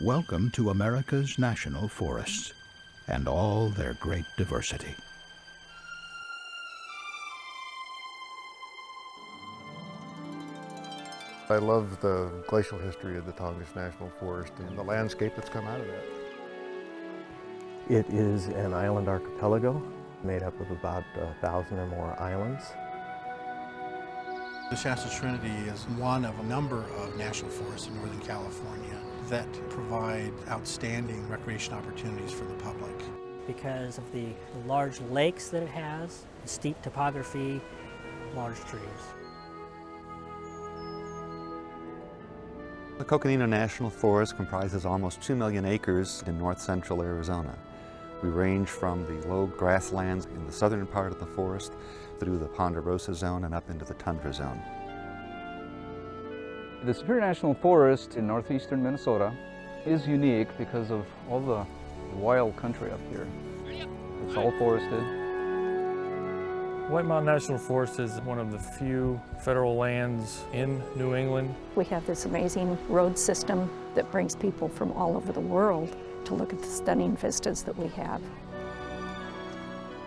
Welcome to America's national forests and all their great diversity. I love the glacial history of the Tongass National Forest and the landscape that's come out of that. It is an island archipelago made up of about 1,000 or more islands. The Shasta Trinity is one of a number of national forests in Northern California that provide outstanding recreation opportunities for the public. Because of the large lakes that it has, steep topography, large trees. The Coconino National Forest comprises almost 2 million acres in north central Arizona. We range from the low grasslands in the southern part of the forest through the Ponderosa Zone and up into the Tundra Zone. The Superior National Forest in northeastern Minnesota is unique because of all the wild country up here. It's all forested. White Mountain National Forest is one of the few federal lands in New England. We have this amazing road system that brings people from all over the world to look at the stunning vistas that we have.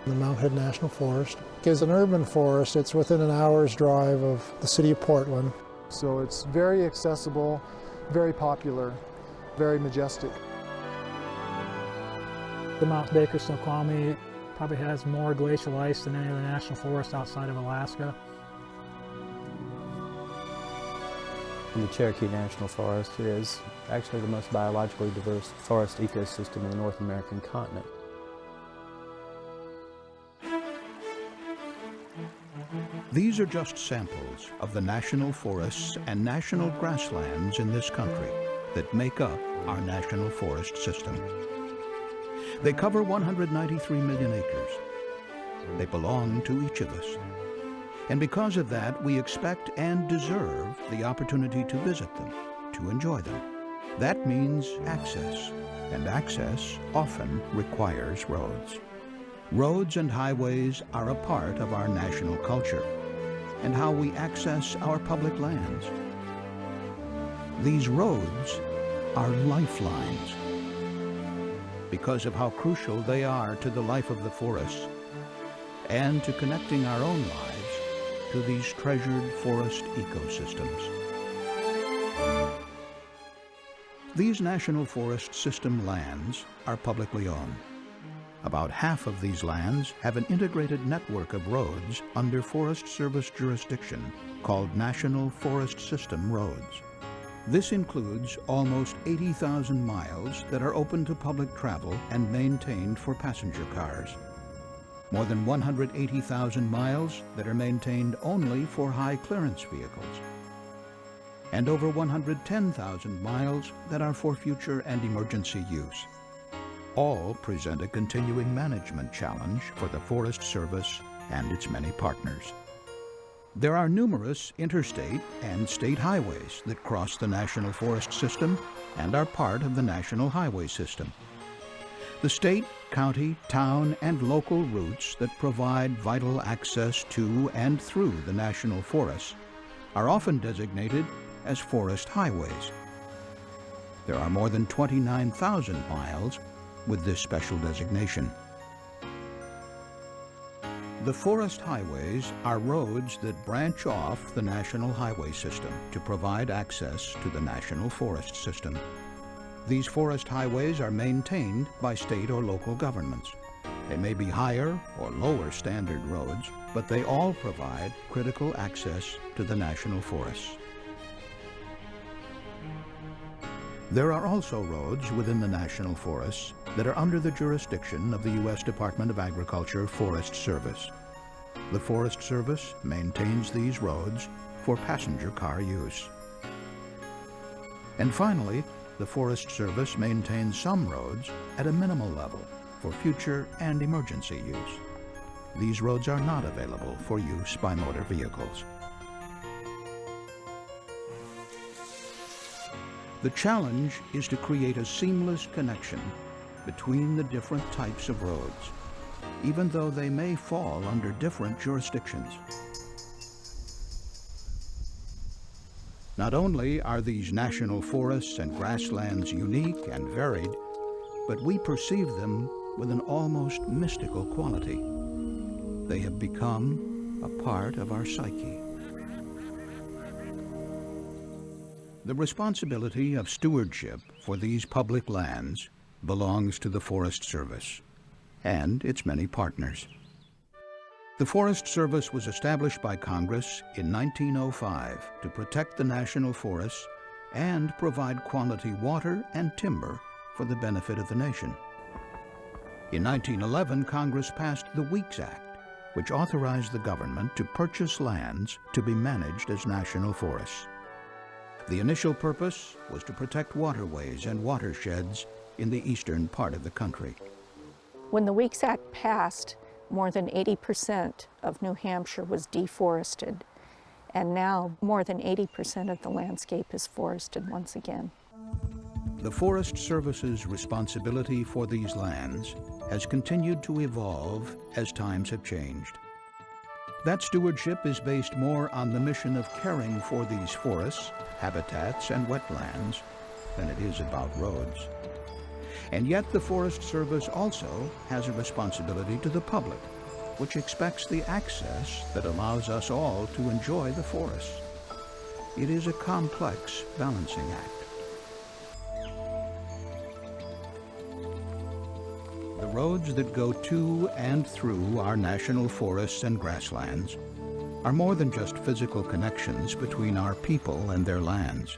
The Mount Hood National Forest is an urban forest. It's within an hour's drive of the city of Portland. So it's very accessible, very popular, very majestic. The Mount Baker Snoqualmie probably has more glacial ice than any other national forest outside of Alaska. The Cherokee National Forest is actually the most biologically diverse forest ecosystem in the North American continent. These are just samples of the national forests and national grasslands in this country that make up our national forest system. They cover 193 million acres. They belong to each of us. And because of that, we expect and deserve the opportunity to visit them, to enjoy them. That means access, and access often requires roads. Roads and highways are a part of our national culture and how we access our public lands. These roads are lifelines because of how crucial they are to the life of the forests and to connecting our own lives to these treasured forest ecosystems. These National Forest System lands are publicly owned. About half of these lands have an integrated network of roads under Forest Service jurisdiction called National Forest System roads. This includes almost 80,000 miles that are open to public travel and maintained for passenger cars. More than 180,000 miles that are maintained only for high clearance vehicles. And over 110,000 miles that are for future and emergency use. All present a continuing management challenge for the Forest Service and its many partners. There are numerous interstate and state highways that cross the National Forest System and are part of the National Highway System. The state, county, town, and local routes that provide vital access to and through the national forests are often designated as forest highways. There are more than 29,000 miles with this special designation. The forest highways are roads that branch off the National Highway System to provide access to the National Forest System. These forest highways are maintained by state or local governments. They may be higher or lower standard roads, but they all provide critical access to the national forests. There are also roads within the national forests that are under the jurisdiction of the U.S. Department of Agriculture Forest Service. The Forest Service maintains these roads for passenger car use. And finally, the Forest Service maintains some roads at a minimal level for future and emergency use. These roads are not available for use by motor vehicles. The challenge is to create a seamless connection between the different types of roads, even though they may fall under different jurisdictions. Not only are these national forests and grasslands unique and varied, but we perceive them with an almost mystical quality. They have become a part of our psyche. The responsibility of stewardship for these public lands belongs to the Forest Service and its many partners. The Forest Service was established by Congress in 1905 to protect the national forests and provide quality water and timber for the benefit of the nation. In 1911, Congress passed the Weeks Act, which authorized the government to purchase lands to be managed as national forests. The initial purpose was to protect waterways and watersheds in the eastern part of the country. When the Weeks Act passed, more than 80% of New Hampshire was deforested, and now more than 80% of the landscape is forested once again. The Forest Service's responsibility for these lands has continued to evolve as times have changed. That stewardship is based more on the mission of caring for these forests, habitats, and wetlands than it is about roads. And yet the Forest Service also has a responsibility to the public, which expects the access that allows us all to enjoy the forests. It is a complex balancing act. The roads that go to and through our national forests and grasslands are more than just physical connections between our people and their lands.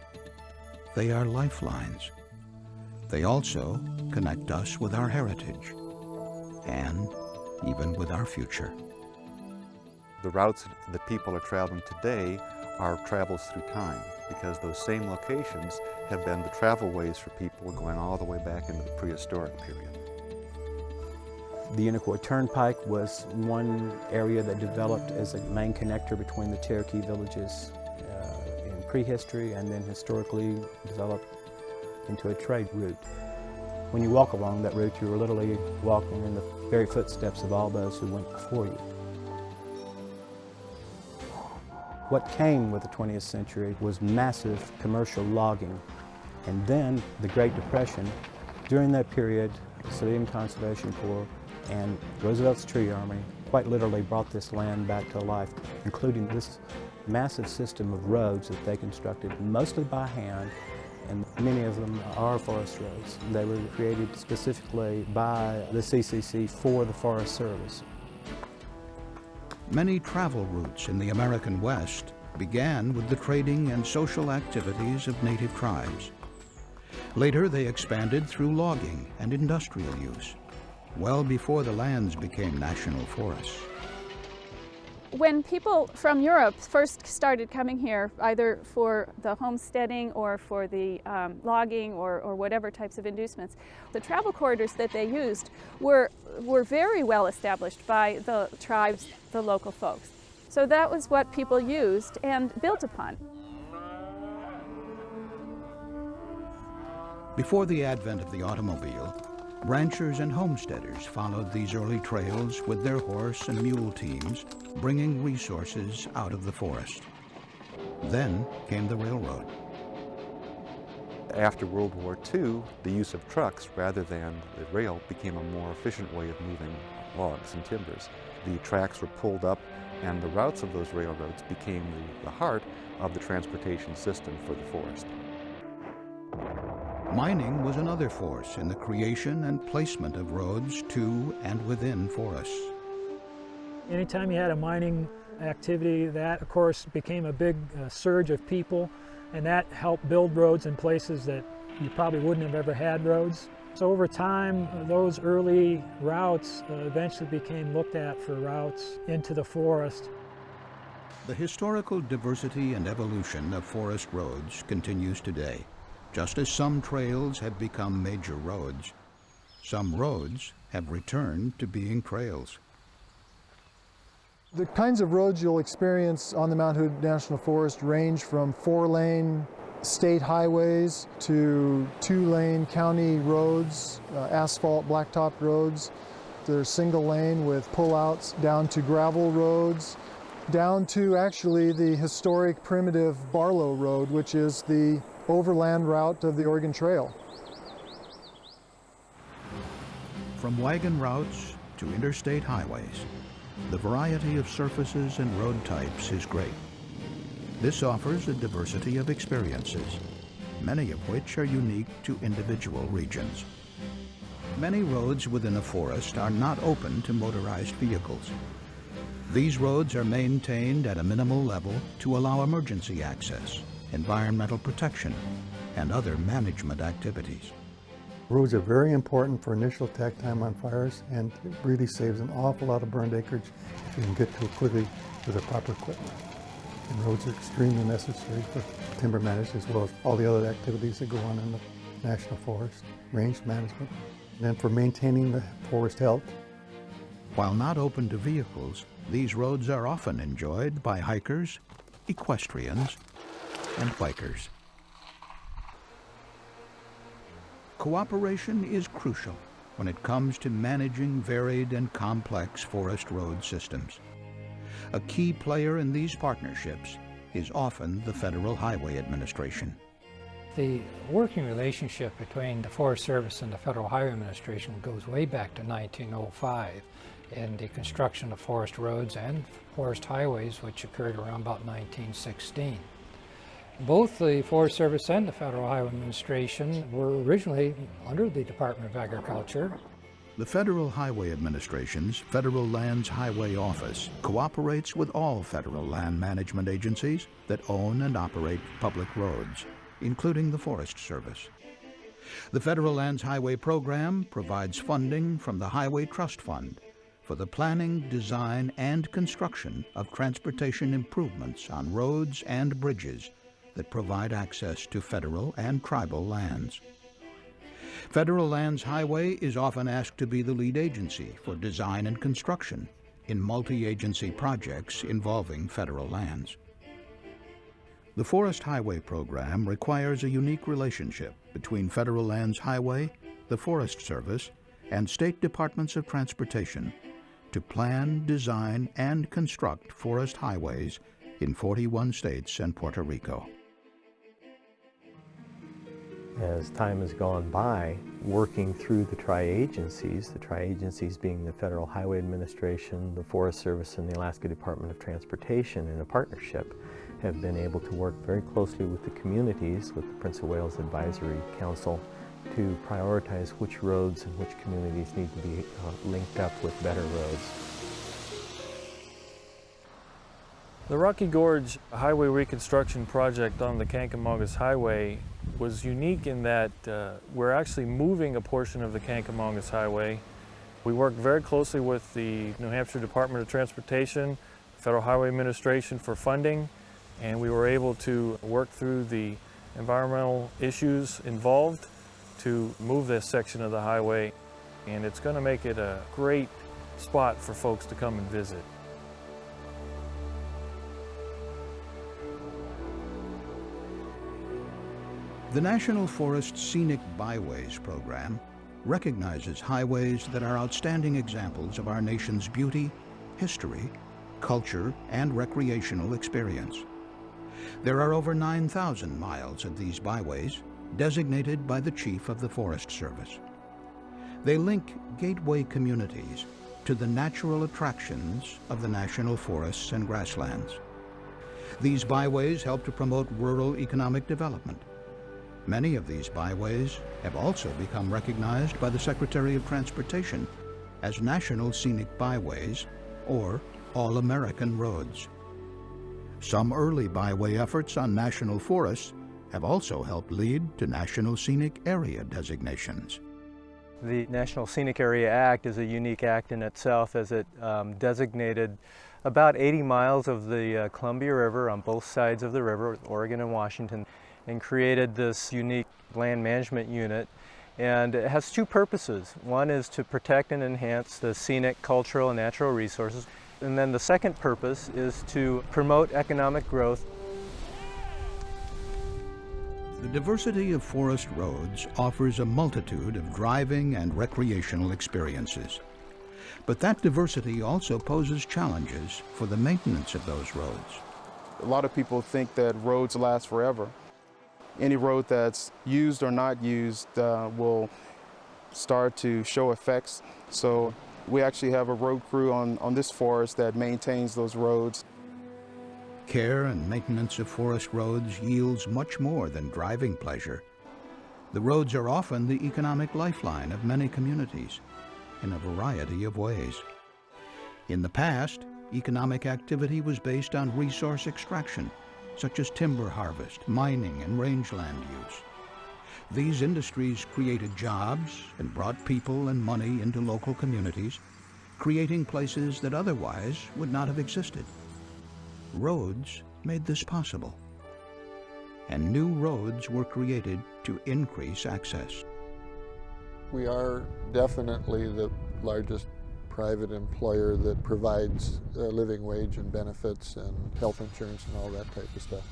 They are lifelines. They also connect us with our heritage and even with our future. The routes that people are traveling today are travels through time, because those same locations have been the travel ways for people going all the way back into the prehistoric period. The Unicoi Turnpike was one area that developed as a main connector between the Cherokee villages in prehistory, and then historically developed into a trade route. When you walk along that route, you are literally walking in the very footsteps of all those who went before you. What came with the 20th century was massive commercial logging, and then the Great Depression. During that period, the Civilian Conservation Corps and Roosevelt's Tree Army quite literally brought this land back to life, including this massive system of roads that they constructed, mostly by hand, and many of them are forest roads. They were created specifically by the CCC for the Forest Service. Many travel routes in the American West began with the trading and social activities of native tribes. Later, they expanded through logging and industrial use, well before the lands became national forests. When people from Europe first started coming here, either for the homesteading or for the logging or whatever types of inducements, the travel corridors that they used were very well established by the tribes, the local folks. So that was what people used and built upon. Before the advent of the automobile, ranchers and homesteaders followed these early trails with their horse and mule teams, bringing resources out of the forest. Then came the railroad. After World War II, the use of trucks rather than the rail became a more efficient way of moving logs and timbers. The tracks were pulled up, and the routes of those railroads became the heart of the transportation system for the forest. Mining was another force in the creation and placement of roads to and within forests. Anytime you had a mining activity, that of course became a big surge of people, and that helped build roads in places that you probably wouldn't have ever had roads. So over time, those early routes eventually became looked at for routes into the forest. The historical diversity and evolution of forest roads continues today. Just as some trails have become major roads, some roads have returned to being trails. The kinds of roads you'll experience on the Mount Hood National Forest range from 4-lane state highways to 2-lane county roads, asphalt blacktop roads. They're single lane with pullouts down to gravel roads, down to actually the historic primitive Barlow Road, which is the overland route of the Oregon Trail. From wagon routes to interstate highways, the variety of surfaces and road types is great. This offers a diversity of experiences, many of which are unique to individual regions. Many roads within a forest are not open to motorized vehicles. These roads are maintained at a minimal level to allow emergency access, environmental protection, and other management activities. Roads are very important for initial attack time on fires, and it really saves an awful lot of burned acreage if you can get to it quickly with the proper equipment. And roads are extremely necessary for timber management as well as all the other activities that go on in the National Forest, range management, and then for maintaining the forest health. While not open to vehicles, these roads are often enjoyed by hikers, equestrians, and bikers. Cooperation is crucial when it comes to managing varied and complex forest road systems. A key player in these partnerships is often the Federal Highway Administration. The working relationship between the Forest Service and the Federal Highway Administration goes way back to 1905 in the construction of forest roads and forest highways, which occurred around about 1916. Both the Forest Service and the Federal Highway Administration were originally under the Department of Agriculture. The Federal Highway Administration's Federal Lands Highway Office cooperates with all federal land management agencies that own and operate public roads, including the Forest Service. The Federal Lands Highway Program provides funding from the Highway Trust Fund for the planning, design, and construction of transportation improvements on roads and bridges that provide access to federal and tribal lands. Federal Lands Highway is often asked to be the lead agency for design and construction in multi-agency projects involving federal lands. The Forest Highway Program requires a unique relationship between Federal Lands Highway, the Forest Service, and state departments of transportation to plan, design, and construct forest highways in 41 states and Puerto Rico. As time has gone by, working through the tri-agencies being the Federal Highway Administration, the Forest Service, and the Alaska Department of Transportation in a partnership, have been able to work very closely with the communities, with the Prince of Wales Advisory Council, to prioritize which roads and which communities need to be linked up with better roads. The Rocky Gorge Highway Reconstruction Project on the Kankomongoose Highway was unique in that we're actually moving a portion of the Kankomongoose Highway. We worked very closely with the New Hampshire Department of Transportation, Federal Highway Administration for funding, and we were able to work through the environmental issues involved to move this section of the highway, and it's going to make it a great spot for folks to come and visit. The National Forest Scenic Byways program recognizes highways that are outstanding examples of our nation's beauty, history, culture, and recreational experience. There are over 9,000 miles of these byways designated by the Chief of the Forest Service. They link gateway communities to the natural attractions of the national forests and grasslands. These byways help to promote rural economic development. Many of these byways have also become recognized by the Secretary of Transportation as National Scenic Byways or All-American Roads. Some early byway efforts on national forests have also helped lead to National Scenic Area designations. The National Scenic Area Act is a unique act in itself, as it designated about 80 miles of the Columbia River on both sides of the river, Oregon and Washington, and created this unique land management unit. And it has two purposes. One is to protect and enhance the scenic, cultural, and natural resources. And then the second purpose is to promote economic growth. The diversity of forest roads offers a multitude of driving and recreational experiences. But that diversity also poses challenges for the maintenance of those roads. A lot of people think that roads last forever. Any road that's used or not used will start to show effects. So we actually have a road crew on this forest that maintains those roads. Care and maintenance of forest roads yields much more than driving pleasure. The roads are often the economic lifeline of many communities in a variety of ways. In the past, economic activity was based on resource extraction, such as timber harvest, mining, and rangeland use. These industries created jobs and brought people and money into local communities, creating places that otherwise would not have existed. Roads made this possible, and new roads were created to increase access. We are definitely the largest private employer that provides a living wage and benefits and health insurance and all that type of stuff.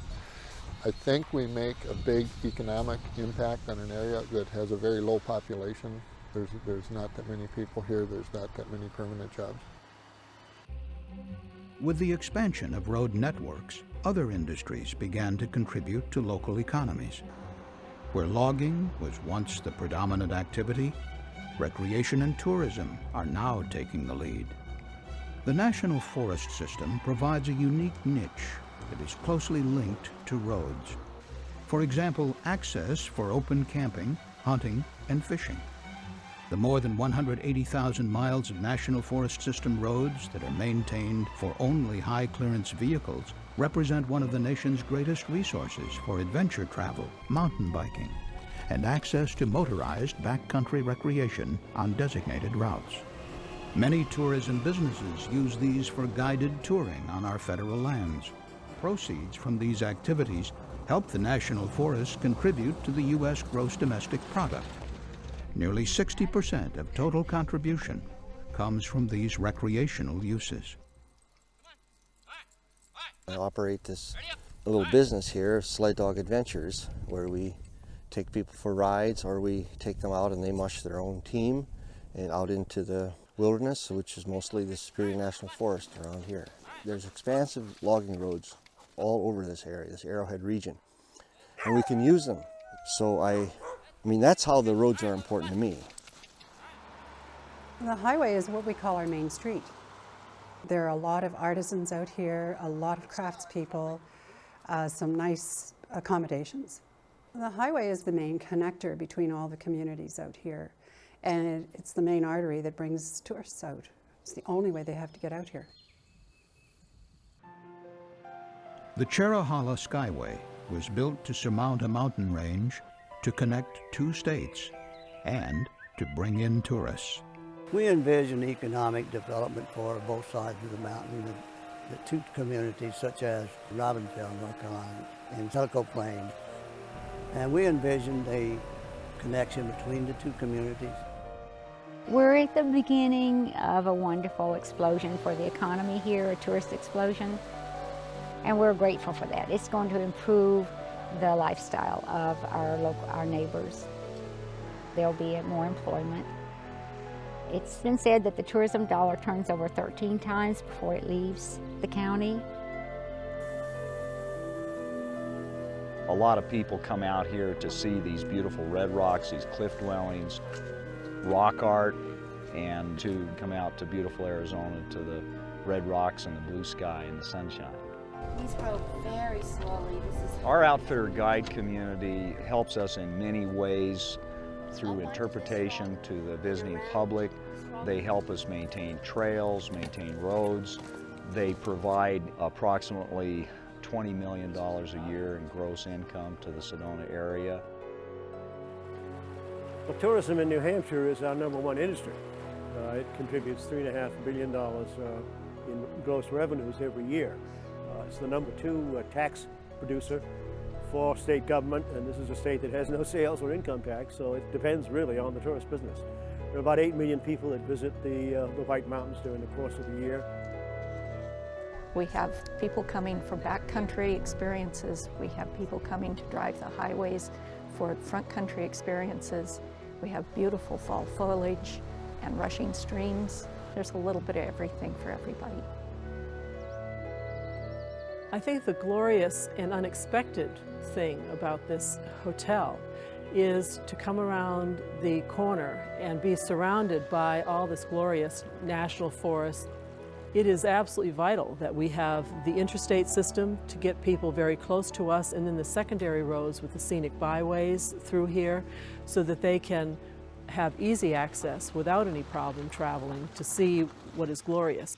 I think we make a big economic impact on an area that has a very low population. There's not that many people here, there's not that many permanent jobs. With the expansion of road networks, other industries began to contribute to local economies. Where logging was once the predominant activity, recreation and tourism are now taking the lead. The National Forest System provides a unique niche that is closely linked to roads. For example, access for open camping, hunting, and fishing. The more than 180,000 miles of National Forest System roads that are maintained for only high-clearance vehicles represent one of the nation's greatest resources for adventure travel, mountain biking, and access to motorized backcountry recreation on designated routes. Many tourism businesses use these for guided touring on our federal lands. Proceeds from these activities help the National Forest contribute to the U.S. gross domestic product. Nearly 60% of total contribution comes from these recreational uses. I operate this little business here, Sled Dog Adventures, where we take people for rides or we take them out and they mush their own team and out into the wilderness, which is mostly the Superior National Forest around here. There's expansive logging roads all over this area, this Arrowhead region, and we can use them. So I mean, that's how the roads are important to me. The highway is what we call our main street. There are a lot of artisans out here, a lot of craftspeople, some nice accommodations. The highway is the main connector between all the communities out here, and it's the main artery that brings tourists out. It's the only way they have to get out here. The Cherahalla Skyway was built to surmount a mountain range, to connect two states, and to bring in tourists. We envision economic development for both sides of the mountain, the two communities such as Robbinsville, North Carolina, and Tellico Plains. And we envisioned a connection between the two communities. We're at the beginning of a wonderful explosion for the economy here, a tourist explosion, and we're grateful for that. It's going to improve the lifestyle of our neighbors. There'll be more employment. It's been said that the tourism dollar turns over 13 times before it leaves the county. A lot of people come out here to see these beautiful red rocks, these cliff dwellings, rock art, and to come out to beautiful Arizona to the red rocks and the blue sky and the sunshine. These grow very slowly. Our outfitter guide community helps us in many ways through interpretation to the visiting public. They help us maintain trails, maintain roads. They provide approximately $20 million a year in gross income to the Sedona area. Well, tourism in New Hampshire is our #1 industry. It contributes $3.5 billion in gross revenues every year. It's the #2 tax producer for state government, and this is a state that has no sales or income tax, so it depends really on the tourist business. There are about 8 million people that visit the White Mountains during the course of the year. We have people coming for backcountry experiences. We have people coming to drive the highways for front country experiences. We have beautiful fall foliage and rushing streams. There's a little bit of everything for everybody. I think the glorious and unexpected thing about this hotel is to come around the corner and be surrounded by all this glorious national forest. It is absolutely vital that we have the interstate system to get people very close to us, and then the secondary roads with the scenic byways through here so that they can have easy access without any problem traveling to see what is glorious.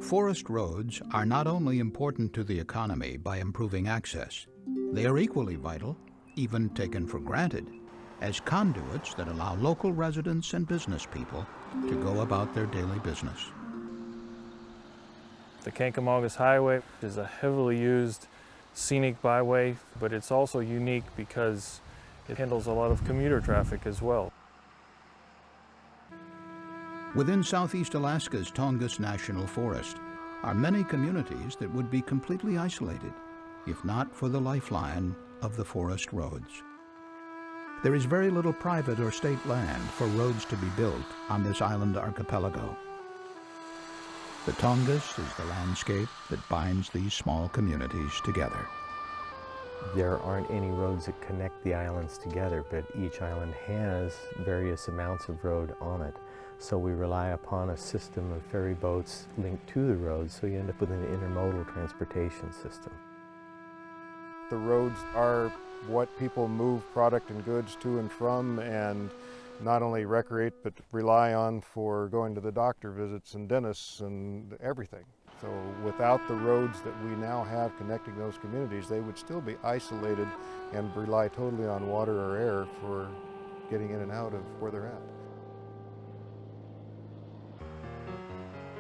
Forest roads are not only important to the economy by improving access, they are equally vital, even taken for granted, as conduits that allow local residents and business people to go about their daily business. The Kancamagus Highway is a heavily used scenic byway, but it's also unique because it handles a lot of commuter traffic as well. Within southeast Alaska's Tongass National Forest are many communities that would be completely isolated if not for the lifeline of the forest roads. There is very little private or state land for roads to be built on this island archipelago. The Tongass is the landscape that binds these small communities together. There aren't any roads that connect the islands together, but each island has various amounts of road on it. So we rely upon a system of ferry boats linked to the roads, so you end up with an intermodal transportation system. The roads are what people move product and goods to and from, and not only recreate but rely on for going to the doctor visits and dentists and everything. So without the roads that we now have connecting those communities, they would still be isolated and rely totally on water or air for getting in and out of where they're at.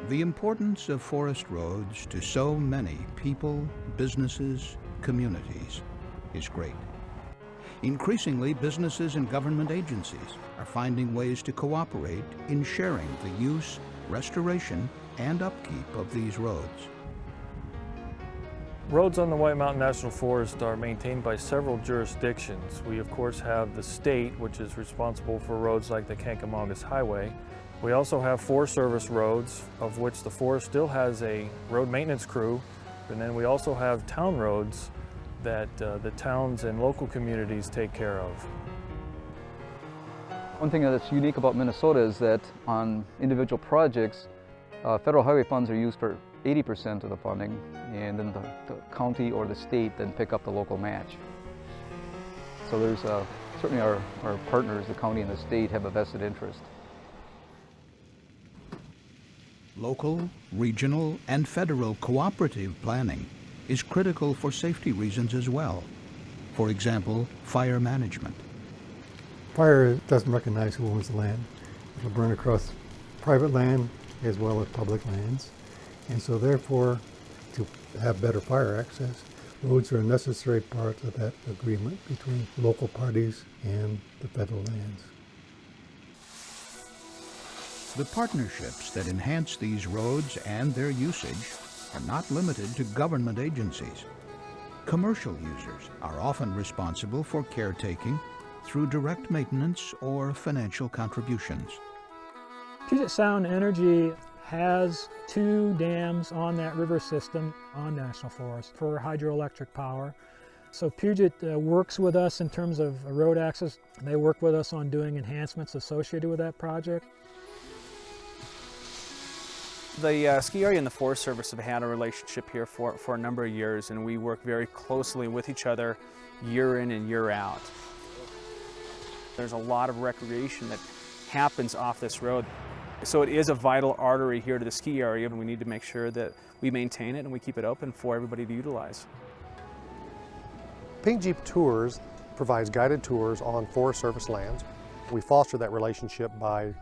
The importance of forest roads to so many people, businesses, communities is great. Increasingly, businesses and government agencies are finding ways to cooperate in sharing the use, restoration, and upkeep of these roads. Roads on the White Mountain National Forest are maintained by several jurisdictions. We of course have the state, which is responsible for roads like the Kancamagus Highway. We also have Forest Service roads, of which the forest still has a road maintenance crew. And then we also have town roads that the towns and local communities take care of. One thing that's unique about Minnesota is that on individual projects, federal highway funds are used for 80% of the funding, and then the county or the state then pick up the local match. So there's certainly our partners, the county and the state, have a vested interest. Local, regional, and federal cooperative planning is critical for safety reasons as well. For example, fire management. Fire doesn't recognize who owns the land. It'll burn across private land as well as public lands. And so therefore, to have better fire access, roads are a necessary part of that agreement between local parties and the federal lands. The partnerships that enhance these roads and their usage are not limited to government agencies. Commercial users are often responsible for caretaking through direct maintenance or financial contributions. Puget Sound Energy has 2 dams on that river system on National Forest for hydroelectric power. So Puget works with us in terms of road access. They work with us on doing enhancements associated with that project. The ski area and the Forest Service have had a relationship here for a number of years, and we work very closely with each other year in and year out. There's a lot of recreation that happens off this road. So it is a vital artery here to the ski area, and we need to make sure that we maintain it and we keep it open for everybody to utilize. Pink Jeep Tours provides guided tours on Forest Service lands. We foster that relationship by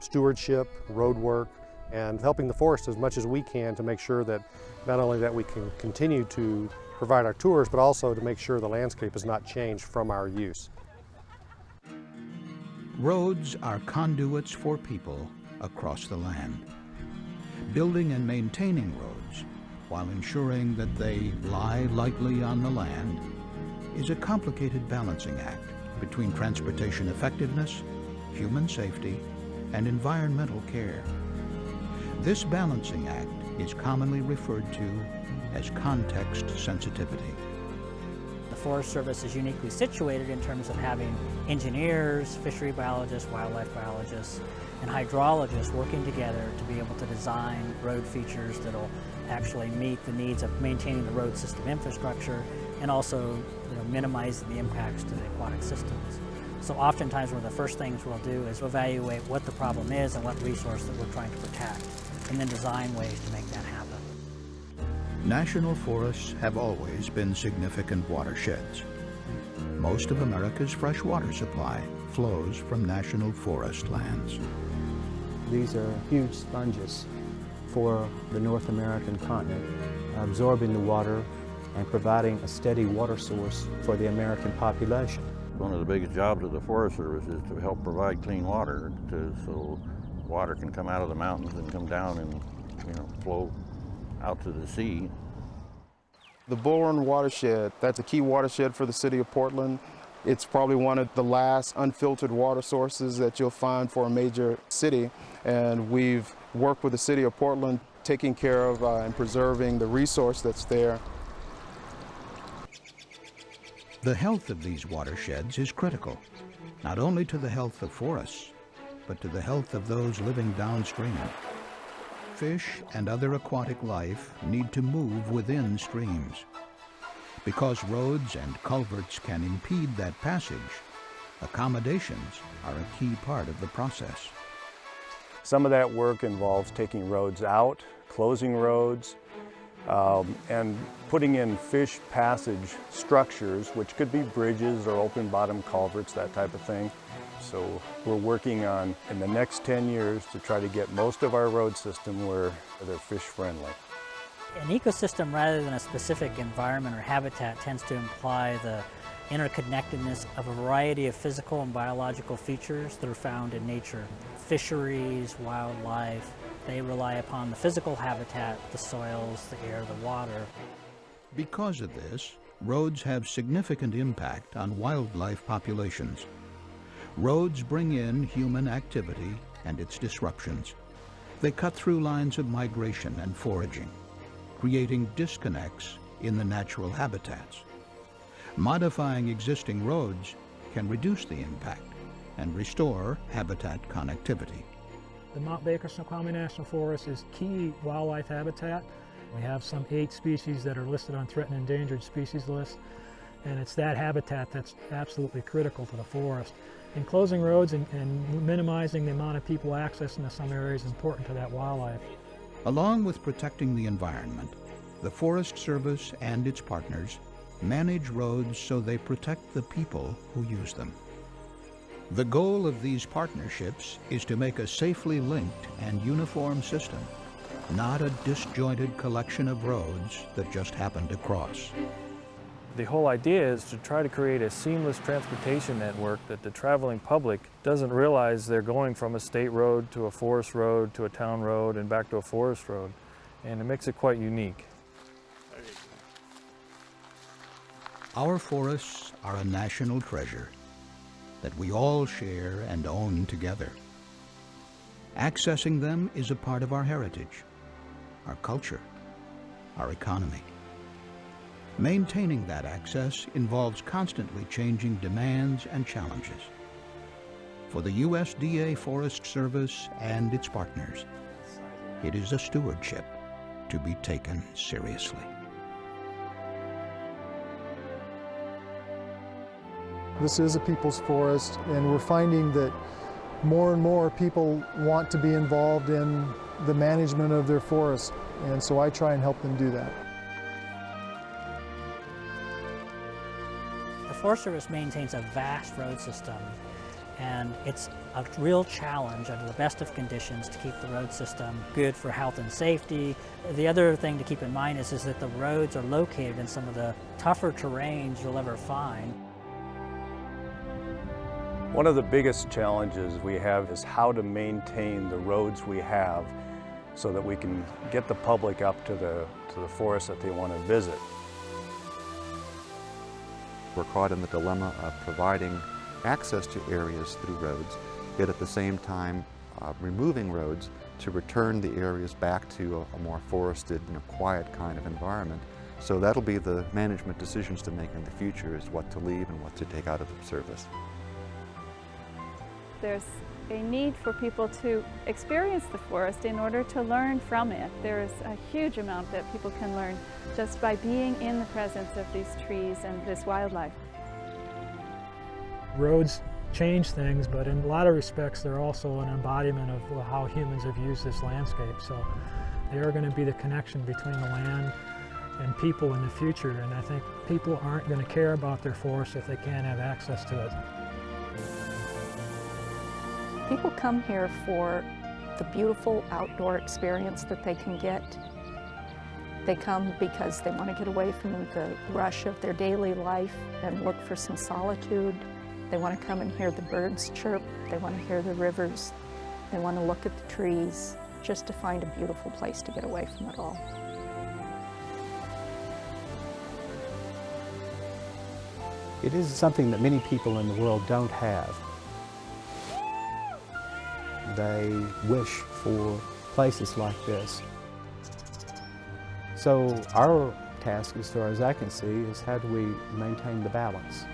stewardship, road work, and helping the forest as much as we can to make sure that not only that we can continue to provide our tours, but also to make sure the landscape is not changed from our use. Roads are conduits for people across the land. Building and maintaining roads while ensuring that they lie lightly on the land is a complicated balancing act between transportation effectiveness, human safety, and environmental care. This balancing act is commonly referred to as context sensitivity. The Forest Service is uniquely situated in terms of having engineers, fishery biologists, wildlife biologists, and hydrologists working together to be able to design road features that will actually meet the needs of maintaining the road system infrastructure and also minimizing the impacts to the aquatic systems. So oftentimes one of the first things we'll do is evaluate what the problem is and what resource that we're trying to protect, and then design ways to make that happen. National forests have always been significant watersheds. Most of America's fresh water supply flows from national forest lands. These are huge sponges for the North American continent, absorbing the water and providing a steady water source for the American population. One of the biggest jobs of the Forest Service is to help provide clean water so water can come out of the mountains and come down and flow out to the sea. The Bull Run watershed, that's a key watershed for the city of Portland. It's probably one of the last unfiltered water sources that you'll find for a major city, and we've worked with the city of Portland taking care of and preserving the resource that's there. The health of these watersheds is critical, not only to the health of forests, but to the health of those living downstream. Fish and other aquatic life need to move within streams. Because roads and culverts can impede that passage, accommodations are a key part of the process. Some of that work involves taking roads out, closing roads, and putting in fish passage structures, which could be bridges or open bottom culverts, that type of thing. So we're working on, in the next 10 years, to try to get most of our road system where they're fish friendly. An ecosystem rather than a specific environment or habitat tends to imply the interconnectedness of a variety of physical and biological features that are found in nature. Fisheries, wildlife, they rely upon the physical habitat, the soils, the air, the water. Because of this, roads have significant impact on wildlife populations. Roads bring in human activity and its disruptions. They cut through lines of migration and foraging, creating disconnects in the natural habitats. Modifying existing roads can reduce the impact and restore habitat connectivity. The Mount Baker-Snoqualmie National Forest is key wildlife habitat. We have some 8 species that are listed on threatened and endangered species list, and it's that habitat that's absolutely critical to the forest. And closing roads and minimizing the amount of people accessing some areas is important to that wildlife. Along with protecting the environment, the Forest Service and its partners manage roads so they protect the people who use them. The goal of these partnerships is to make a safely linked and uniform system, not a disjointed collection of roads that just happen to cross. The whole idea is to try to create a seamless transportation network that the traveling public doesn't realize they're going from a state road to a forest road to a town road and back to a forest road, and it makes it quite unique. Our forests are a national treasure that we all share and own together. Accessing them is a part of our heritage, our culture, our economy. Maintaining that access involves constantly changing demands and challenges. For the USDA Forest Service and its partners, it is a stewardship to be taken seriously. This is a people's forest, and we're finding that more and more people want to be involved in the management of their forest, and so I try and help them do that. The Forest Service maintains a vast road system, and it's a real challenge under the best of conditions to keep the road system good for health and safety. The other thing to keep in mind is that the roads are located in some of the tougher terrains you'll ever find. One of the biggest challenges we have is how to maintain the roads we have so that we can get the public up to the forest that they want to visit. We're caught in the dilemma of providing access to areas through roads, yet at the same time removing roads to return the areas back to a more forested, quiet kind of environment. So that'll be the management decisions to make in the future, is what to leave and what to take out of the service. There's a need for people to experience the forest in order to learn from it. There's a huge amount that people can learn just by being in the presence of these trees and this wildlife. Roads change things, but in a lot of respects they're also an embodiment of how humans have used this landscape. So they are going to be the connection between the land and people in the future, and I think people aren't going to care about their forests if they can't have access to it. People come here for the beautiful outdoor experience that they can get. They come because they want to get away from the rush of their daily life and look for some solitude. They want to come and hear the birds chirp. They want to hear the rivers. They want to look at the trees, just to find a beautiful place to get away from it all. It is something that many people in the world don't have. They wish for places like this. So our task, as far as I can see, is how do we maintain the balance?